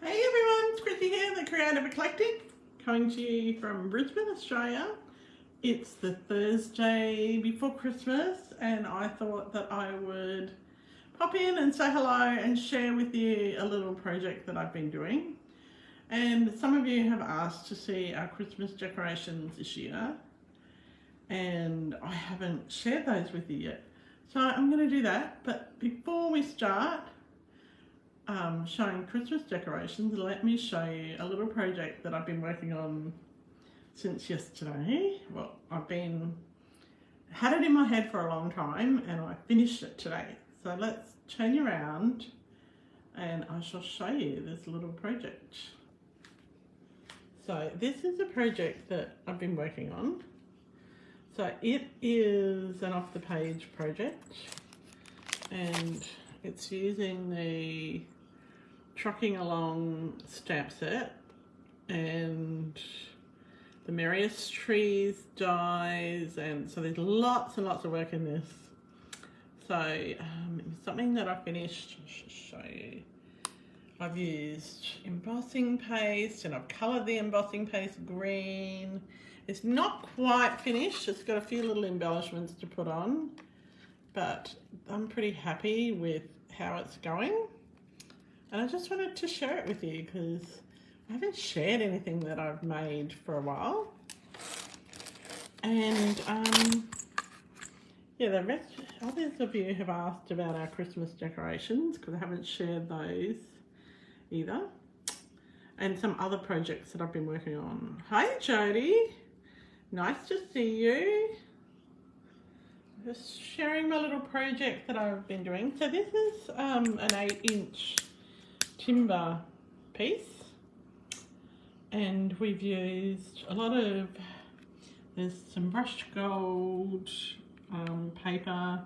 Hey everyone, it's Chrissy here, the creator of Eclectic, coming to you from Brisbane, Australia. It's the Thursday before Christmas and I thought that I would pop in and say hello and share with you a little project that I've been doing. And some of you have asked to see our Christmas decorations this year and I haven't shared those with you yet. So I'm going to do that, but before we start showing Christmas decorations, let me show you a little project that I've been working on since yesterday. Well, had it in my head for a long time and I finished it today. So let's turn you around and I shall show you this little project. So this is a project that I've been working on. So it is an off the page project and it's using the Trucking Along stamp set and the Merriest Trees dies, and so there's lots and lots of work in this. So something that I finished, I'll show you. I've used embossing paste and I've coloured the embossing paste green. It's not quite finished, it's got a few little embellishments to put on, but I'm pretty happy with how it's going. And I just wanted to share it with you because I haven't shared anything that I've made for a while. And yeah, the rest, others of you have asked about our Christmas decorations because I haven't shared those either. And some other projects that I've been working on. Hi Jody, nice to see you. Just sharing my little project that I've been doing. So this is an 8-inch timber piece and we've used a lot of, there's some brushed gold paper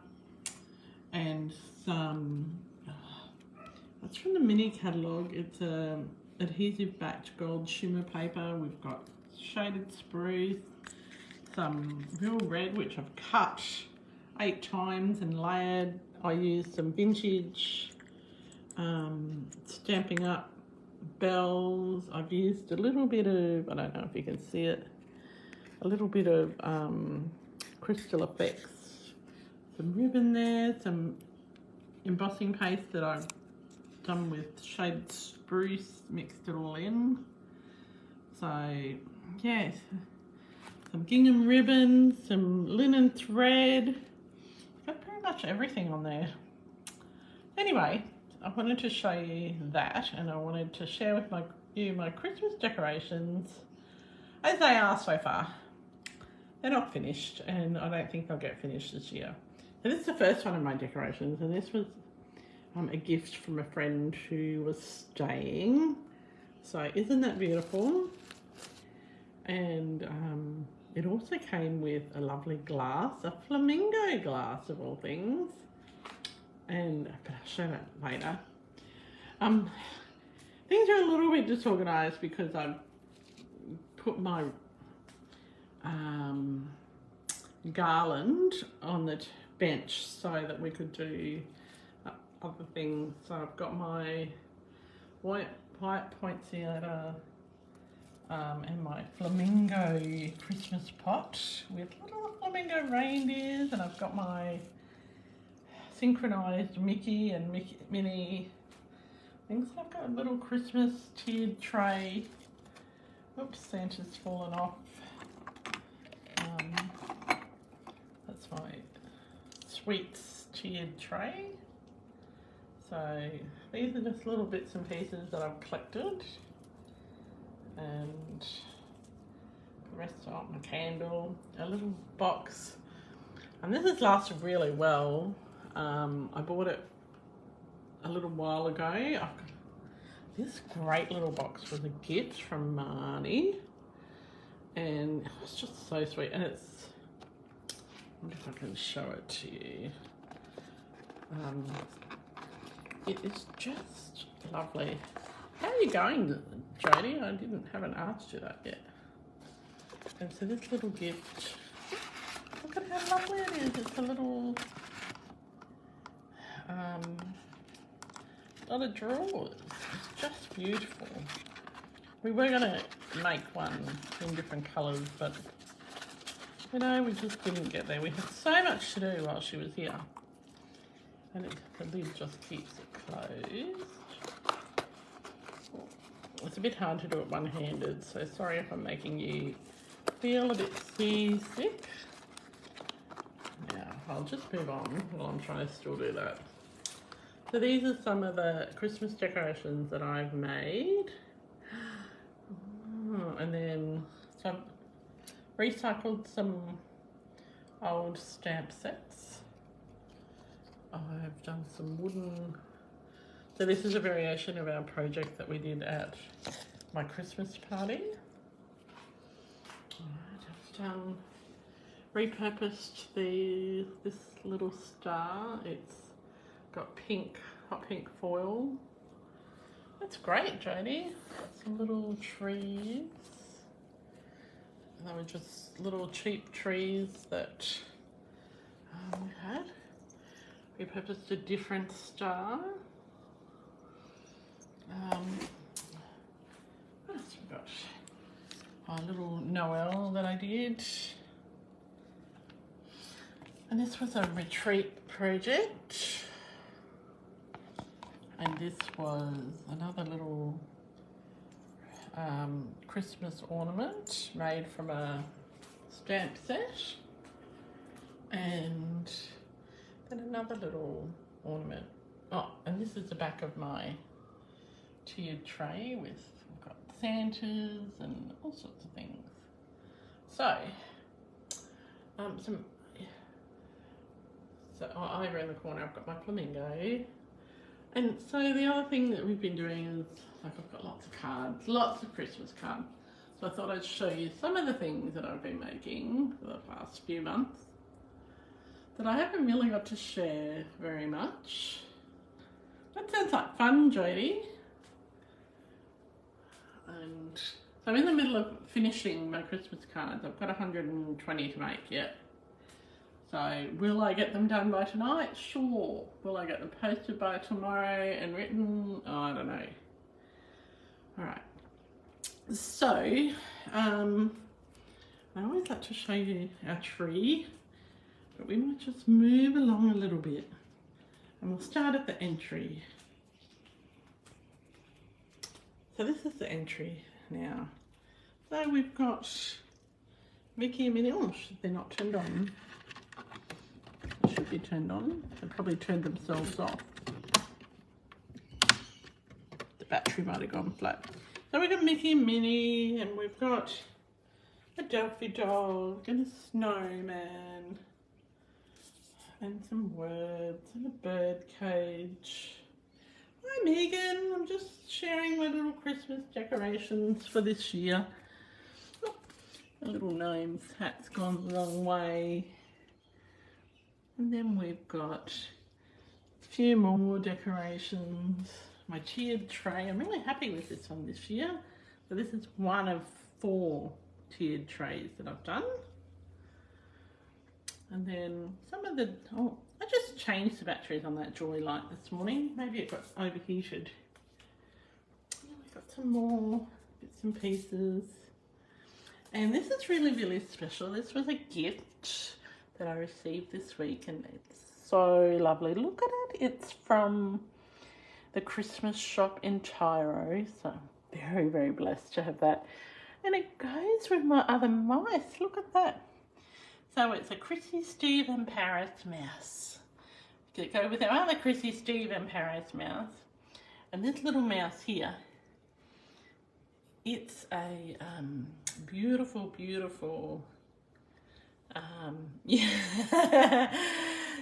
and some, that's from the mini catalogue, it's a adhesive backed gold shimmer paper. We've got shaded spruce, some real red which I've cut 8 times and layered. I used some vintage Stampin' Up bells. I've used a little bit of, I don't know if you can see it, a little bit of crystal effects, some ribbon there, some embossing paste that I've done with shaded spruce, mixed it all in. So yes, some gingham ribbon, some linen thread, got pretty much everything on there. Anyway, I wanted to show you that and I wanted to share with you my Christmas decorations as they are so far. They're not finished and I don't think they'll get finished this year. So this is the first one of my decorations and this was a gift from a friend who was staying. So isn't that beautiful? And it also came with a lovely glass, a flamingo glass of all things. And but I'll show that later. Things are a little bit disorganized because I've put my garland on the bench so that we could do other things. So I've got my white poinsettia and my flamingo Christmas pot with little flamingo reindeers, and I've got my synchronized Mickey and Minnie things. I've got a little Christmas tiered tray. Oops, Santa's fallen off. That's my sweets tiered tray. So these are just little bits and pieces that I've collected, and the rest are my candle, a little box, and this has lasted really well. I bought it a little while ago. I've got this great little box was a gift from Marnie and it's just so sweet, and it's, I wonder if I can show it to you. It is just lovely. How are you going, Jodie? I haven't asked you that yet. And so this little gift, look at how lovely it is. It's a little a lot of drawers. It's just beautiful. We were going to make one in different colours, but you know, we just didn't get there. We had so much to do while she was here. And the lid just keeps it closed. It's a bit hard to do it one-handed, so sorry if I'm making you feel a bit seasick. Now, I'll just move on while I'm trying to still do that. So these are some of the Christmas decorations that I've made. Oh, and then some recycled some old stamp sets. I've done some wooden. So this is a variation of our project that we did at my Christmas party. I've just repurposed this little star. It's got hot pink foil. That's great, Jodie. Some little trees. And they were just little cheap trees that we had. Repurposed a different star. What else have we got? Oh, a little Noel that I did. And this was a retreat project. And this was another little Christmas ornament made from a stamp set. And then another little ornament. Oh, and this is the back of my tiered tray with, we've got Santas and all sorts of things. So, over in the corner I've got my flamingo. And so the other thing that we've been doing is, like, I've got lots of cards, lots of Christmas cards. So I thought I'd show you some of the things that I've been making for the past few months that I haven't really got to share very much. That sounds like fun, Jodie. And so I'm in the middle of finishing my Christmas cards. I've got 120 to make yet. So will I get them done by tonight? Sure. Will I get them posted by tomorrow and written? Oh, I don't know. All right. So I always like to show you our tree, but we might just move along a little bit, and we'll start at the entry. So this is the entry now. So we've got Mickey and Minnie. Oh, they're not turned on. They should be turned on. They probably turned themselves off. The battery might have gone flat. So we've got Mickey and Minnie, and we've got a Delphi dog and a snowman and some words and a bird cage. Hi Megan, I'm just sharing my little Christmas decorations for this year. Oh, the little gnome's hat's gone the wrong way. And then we've got a few more decorations. My tiered tray, I'm really happy with this one this year. So this is one of 4 tiered trays that I've done. And then some of the, oh, I just changed the batteries on that Joy light this morning. Maybe it got overheated. And we've got some more bits and pieces. And this is really, really special. This was a gift that I received this week, and it's so lovely. Look at it. It's from the Christmas shop in Tyro. So very, very blessed to have that. And it goes with my other mice. Look at that. So it's a Chrissy, Steve and Paris mouse. To go with our other Chrissy, Steve and Paris mouse. And this little mouse here, it's a beautiful, beautiful, yeah.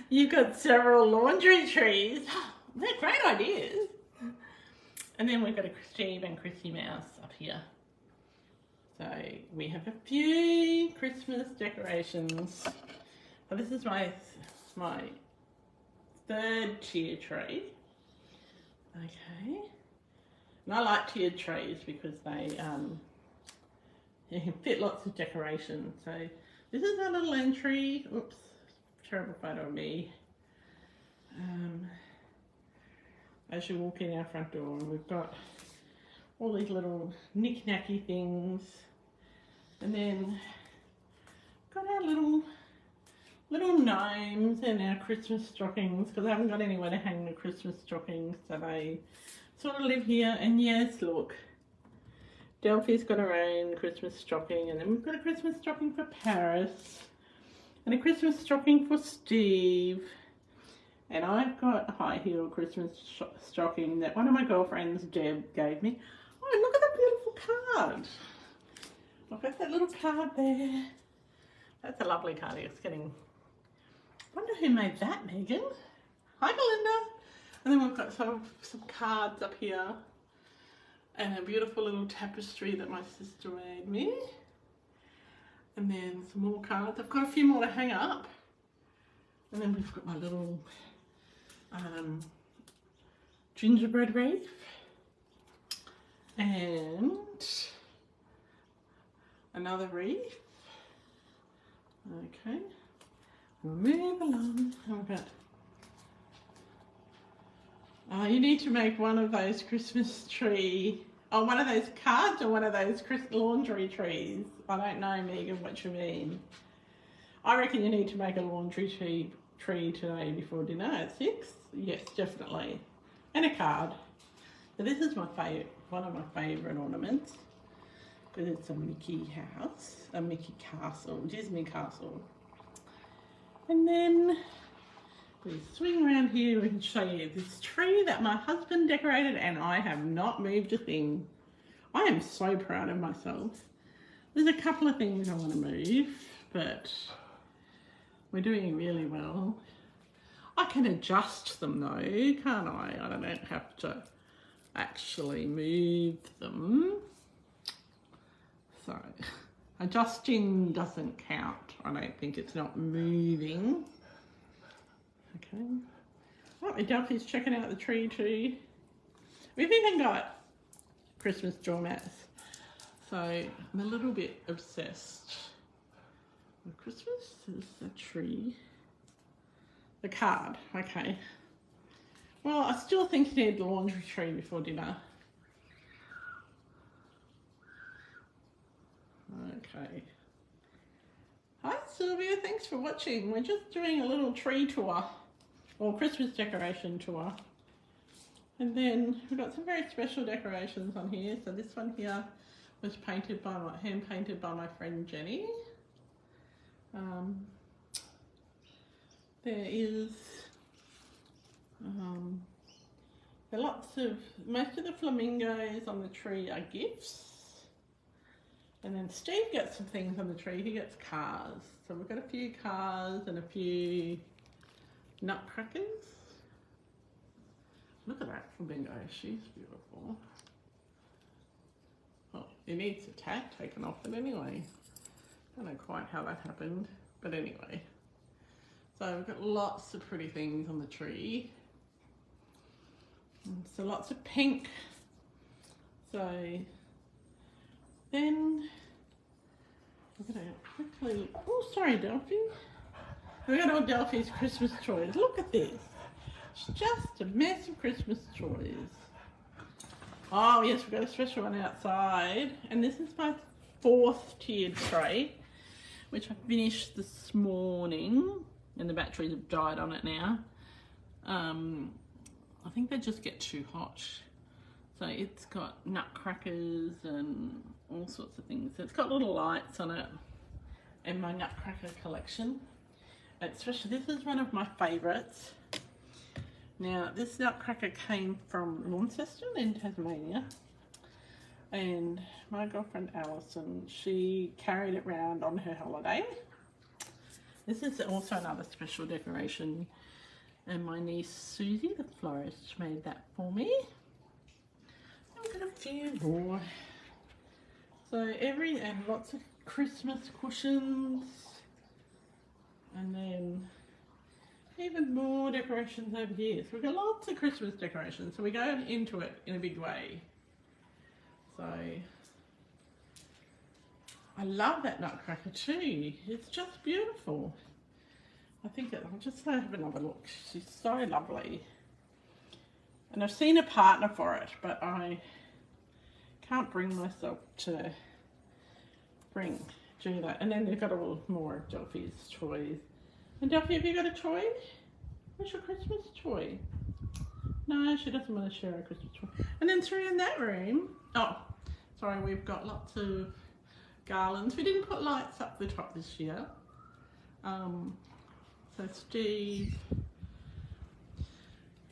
You've got several laundry trees. They're great ideas. And then we've got a Steve and Chrissy mouse up here. So we have a few Christmas decorations. So this is my 3rd tier tray. Okay. And I like tiered trays because they you can fit lots of decorations. So this is a little entry. Oops, terrible photo of me. as you walk in our front door, and we've got all these little knick-knacky things, and then got our little gnomes and our Christmas stockings, because I haven't got anywhere to hang the Christmas stockings, so they sort of live here. And yes, look, Delphi's got her own Christmas stocking, and then we've got a Christmas stocking for Paris, and a Christmas stocking for Steve, and I've got a high heel Christmas stocking that one of my girlfriends, Deb, gave me. Oh, look at that beautiful card. Look at that little card there. That's a lovely card. It's getting... wonder who made that, Megan. Hi, Belinda. And then we've got some cards up here, and a beautiful little tapestry that my sister made me. And then some more cards. I've got a few more to hang up. And then we've got my little gingerbread wreath. And another wreath. Okay. We'll move along. Okay. You need to make one of those Christmas tree, or one of those cards, or one of those laundry trees. I don't know, Megan, what you mean. I reckon you need to make a laundry tree today before dinner at 6. Yes, definitely. And a card. So this is my favourite, one of my favourite ornaments, because it's a Mickey house, a Mickey castle, Disney castle. And then we swing around here and show you this tree that my husband decorated, and I have not moved a thing. I am so proud of myself. There's a couple of things I want to move, but we're doing really well. I can adjust them though, can't I? I don't have to actually move them. So adjusting doesn't count. I don't think. It's not moving. Okay. Oh, Delphi's checking out the tree too. We've even got Christmas doormats. So I'm a little bit obsessed with Christmas. Is the tree. The card, okay. Well, I still think you need the laundry tree before dinner. Okay. Hi Sylvia, thanks for watching. We're just doing a little tree tour, or Christmas decoration tour. And then we've got some very special decorations on here. So this one here was painted by hand painted by my friend Jenny. There is most of the flamingos on the tree are gifts. And then Steve gets some things on the tree. He gets cars. So we've got a few cars and a few nutcrackers. Look at that flamingo. She's beautiful. Oh, it needs a tag taken off it anyway. I don't know quite how that happened, but anyway. So we've got lots of pretty things on the tree. And so lots of pink. So then we're going to quickly, oh sorry Delphi. We've got all Delphi's Christmas toys. Look at this. It's just a mess of Christmas toys. Oh yes, we've got a special one outside. And this is my 4th tiered tray, which I finished this morning. And the batteries have died on it now. I think they just get too hot. So it's got nutcrackers and all sorts of things. So it's got little lights on it, and my nutcracker collection. Especially, this is one of my favourites. Now, this nutcracker came from Launceston in Tasmania, and my girlfriend Alison, she carried it around on her holiday. This is also another special decoration, and my niece Susie, the florist, made that for me. I've got a few more. So and lots of Christmas cushions, and then even more decorations over here. So we've got lots of Christmas decorations. So we go into it in a big way. So I love that nutcracker too. It's just beautiful. I think I'll just have another look. She's so lovely. And I've seen a partner for it, but I can't bring myself to do that. And then you've got all more of Delphi's toys. And Delphi, have you got a toy? What's your Christmas toy? No, she doesn't want to share a Christmas toy. And then through in that room, oh, sorry, we've got lots of garlands. We didn't put lights up the top this year. So Steve,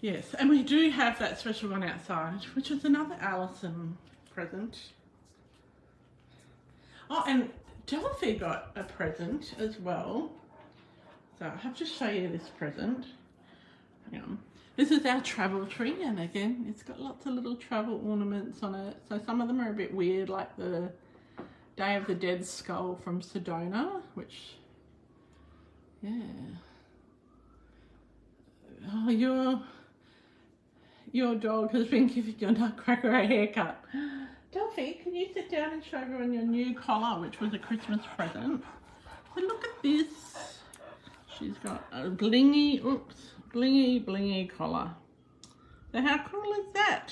yes, and we do have that special one outside, which is another Alison present. Oh, and Delphi got a present as well. So I have to show you this present. Hang on. This is our travel tree, and again, it's got lots of little travel ornaments on it. So some of them are a bit weird, like the Day of the Dead skull from Sedona, which, yeah. Oh, your dog has been giving your nutcracker a haircut. Delphi, can you sit down and show everyone your new collar, which was a Christmas present? So look at this. She's got a blingy, blingy collar. So how cool is that?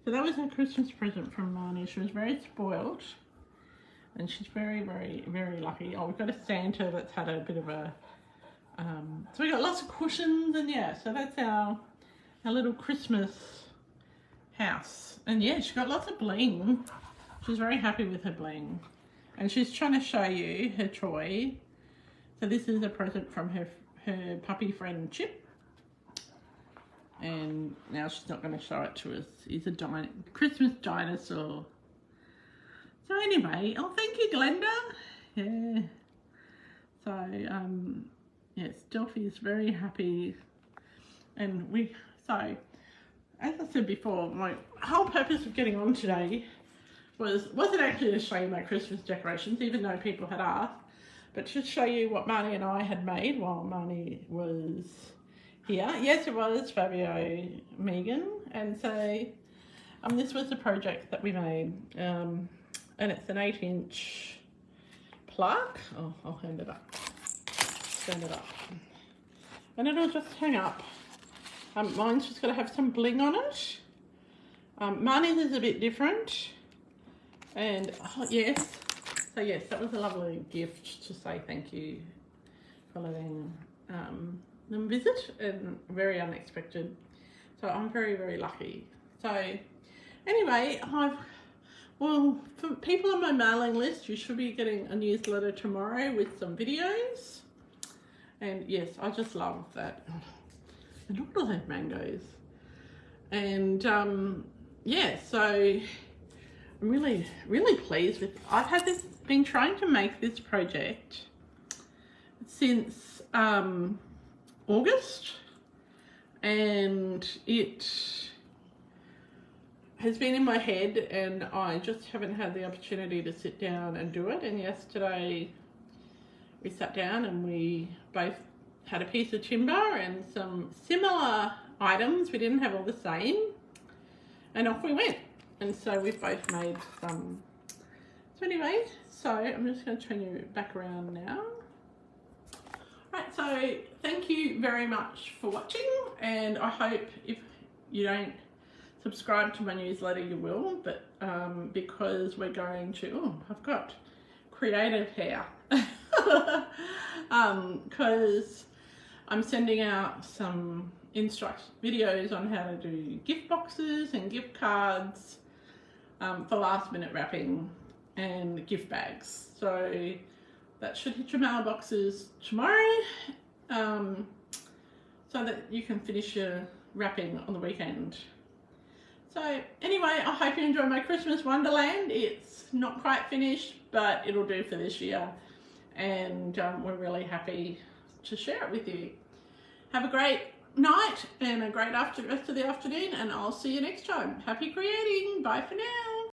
So that was her Christmas present from Marnie. She was very spoiled. And she's very, very, very lucky. Oh, we've got a Santa that's had a bit of a... so we got lots of cushions, and yeah, so that's our little Christmas house. And yeah, she's got lots of bling. She's very happy with her bling. And she's trying to show you her toy. So this is a present from her puppy friend Chip. And now she's not going to show it to us. He's a Christmas dinosaur. So anyway, oh, thank you, Glenda. Yeah. So, yes, Delphi is very happy. And so, as I said before, my whole purpose of getting on today wasn't actually to show you my Christmas decorations, even though people had asked, but to show you what Marnie and I had made while Marnie was here. Yes, it was Fabio Megan. And so, this was the project that we made. And it's an 8-inch plaque. Oh, I'll hand it up. Stand it up. And it'll just hang up. Mine's just going to have some bling on it. Marnie's is a bit different. And, oh, yes. So, yes, that was a lovely gift to say thank you for letting them visit, and very unexpected. So, I'm very, very lucky. So, anyway, well, for people on my mailing list, you should be getting a newsletter tomorrow with some videos. And yes, I just love that. And look at all those mangoes. And yeah, so I'm really, really pleased with, been trying to make this project since August, and it has been in my head, and I just haven't had the opportunity to sit down and do it. And yesterday we sat down and we both had a piece of timber and some similar items. We didn't have all the same, and off we went. And so we've both made some. So anyway, so I'm just going to turn you back around now. Right, so thank you very much for watching, and I hope if you don't subscribe to my newsletter, you will, but because we're going to, oh, I've got creative hair, because I'm sending out some videos on how to do gift boxes and gift cards for last minute wrapping and gift bags. So that should hit your mailboxes tomorrow, so that you can finish your wrapping on the weekend. So anyway, I hope you enjoy my Christmas Wonderland. It's not quite finished, but it'll do for this year. And we're really happy to share it with you. Have a great night and a great rest of the afternoon, and I'll see you next time. Happy creating. Bye for now.